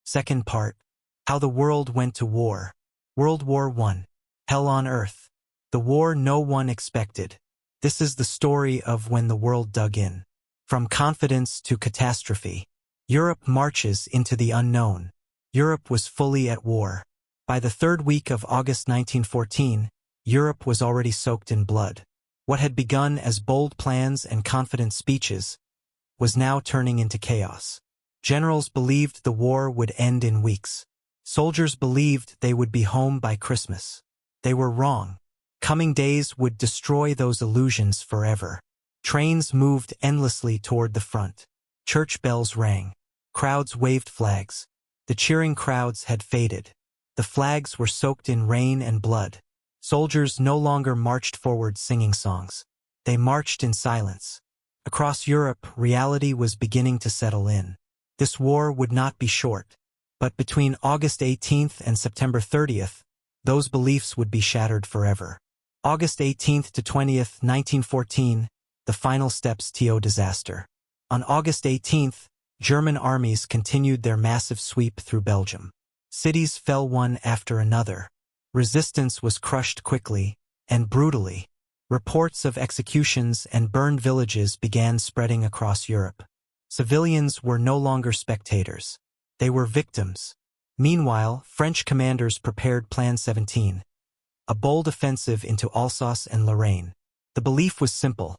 Second part. How the world went to war. World War I. Hell on Earth. The war no one expected. This is the story of when the world dug in. From confidence to catastrophe. Europe marches into the unknown. Europe was fully at war. By the third week of August 1914, Europe was already soaked in blood. What had begun as bold plans and confident speeches was now turning into chaos. Generals believed the war would end in weeks. Soldiers believed they would be home by Christmas. They were wrong. Coming days would destroy those illusions forever. Trains moved endlessly toward the front. Church bells rang. Crowds waved flags. The cheering crowds had faded. The flags were soaked in rain and blood. Soldiers no longer marched forward singing songs. They marched in silence. Across Europe, reality was beginning to settle in. This war would not be short. But between August 18th and September 30th, those beliefs would be shattered forever. August 18th to 20th, 1914, the final steps to disaster. On August 18th, German armies continued their massive sweep through Belgium. Cities fell one after another. Resistance was crushed quickly and brutally. Reports of executions and burned villages began spreading across Europe. Civilians were no longer spectators. They were victims. Meanwhile, French commanders prepared Plan 17, a bold offensive into Alsace and Lorraine. The belief was simple.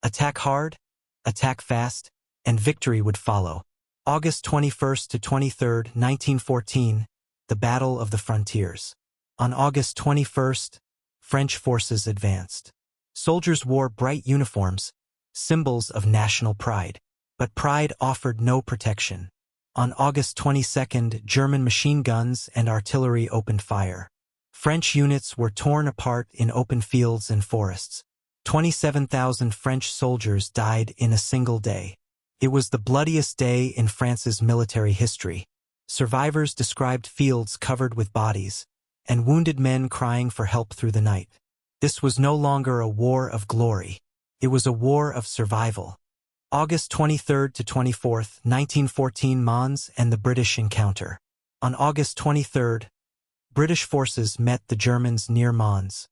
Attack hard, attack fast, and victory would follow. August 21st to 23rd, 1914, the Battle of the Frontiers. On August 21st, French forces advanced. Soldiers wore bright uniforms, symbols of national pride. But pride offered no protection. On August 22nd, German machine guns and artillery opened fire. French units were torn apart in open fields and forests. 27,000 French soldiers died in a single day. It was the bloodiest day in France's military history. Survivors described fields covered with bodies, and wounded men crying for help through the night. This was no longer a war of glory. It was a war of survival. August 23rd to 24th, 1914, Mons and the British encounter. On August 23rd, British forces met the Germans near Mons,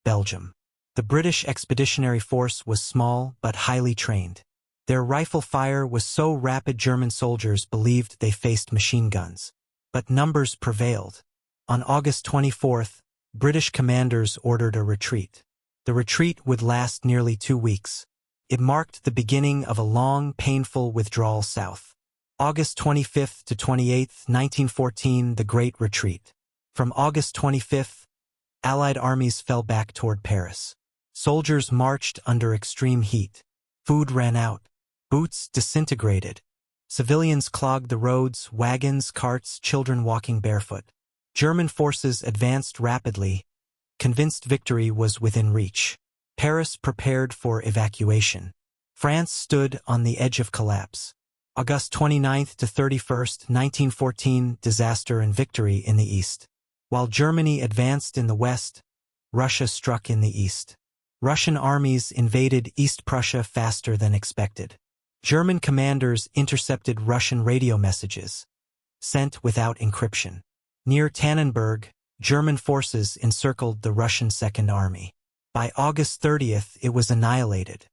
Belgium. The British Expeditionary Force was small but highly trained. Their rifle fire was so rapid German soldiers believed they faced machine guns. But numbers prevailed. On August 24th, British commanders ordered a retreat. The retreat would last nearly 2 weeks. It marked the beginning of a long, painful withdrawal south. August 25th to 28th, 1914, the Great Retreat. From August 25th, Allied armies fell back toward Paris. Soldiers marched under extreme heat. Food ran out. Boots disintegrated. Civilians clogged the roads, wagons, carts, children walking barefoot. German forces advanced rapidly, convinced victory was within reach. Paris prepared for evacuation. France stood on the edge of collapse. August 29th to 31st, 1914, disaster and victory in the east. While Germany advanced in the west, Russia struck in the east. Russian armies invaded East Prussia faster than expected. German commanders intercepted Russian radio messages, sent without encryption. Near Tannenberg, German forces encircled the Russian Second Army. By August 30th, it was annihilated.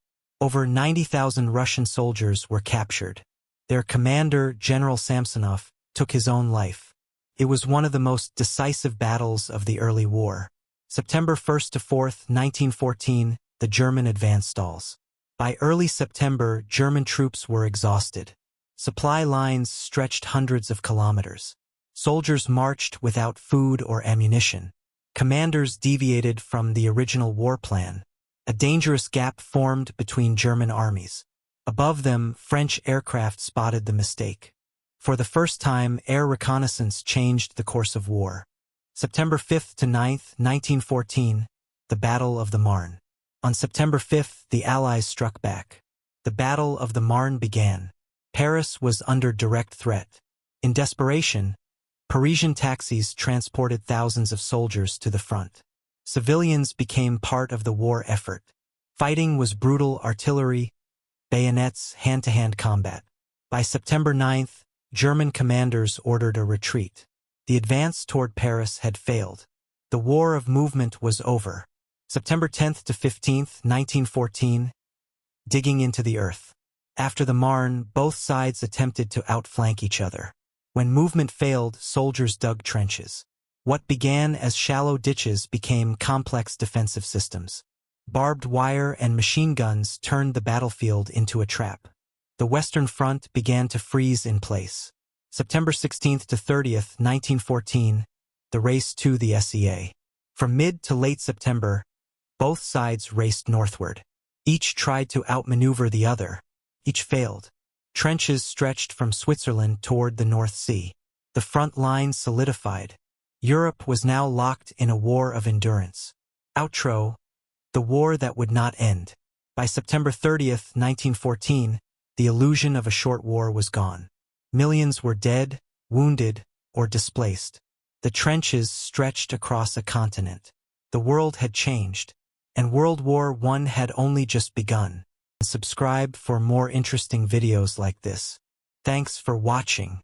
Over 90,000 Russian soldiers were captured. Their commander, General Samsonov, took his own life. It was one of the most decisive battles of the early war. September 1st to 4th, 1914, the German advance stalls. By early September, German troops were exhausted. Supply lines stretched hundreds of kilometers. Soldiers marched without food or ammunition. Commanders deviated from the original war plan. A dangerous gap formed between German armies. Above them, French aircraft spotted the mistake. For the first time, air reconnaissance changed the course of war. September 5th to 9th, 1914, the Battle of the Marne. On September 5th, the Allies struck back. The Battle of the Marne began. Paris was under direct threat. In desperation, Parisian taxis transported thousands of soldiers to the front. Civilians became part of the war effort. Fighting was brutal artillery, bayonets, hand-to-hand combat. By September 9th, German commanders ordered a retreat. The advance toward Paris had failed. The war of movement was over. September 10th to 15th, 1914. Digging into the earth. After the Marne, both sides attempted to outflank each other. When movement failed, soldiers dug trenches. What began as shallow ditches became complex defensive systems. Barbed wire and machine guns turned the battlefield into a trap. The Western Front began to freeze in place. September 16th to 30th, 1914, the race to the SEA. From mid to late September, both sides raced northward. Each tried to outmaneuver the other. Each failed. Trenches stretched from Switzerland toward the North Sea. The front line solidified. Europe was now locked in a war of endurance. Outro, the war that would not end. By September 30th, 1914, the illusion of a short war was gone. Millions were dead, wounded, or displaced. The trenches stretched across a continent. The world had changed, and World War I had only just begun. Subscribe for more interesting videos like this. Thanks for watching.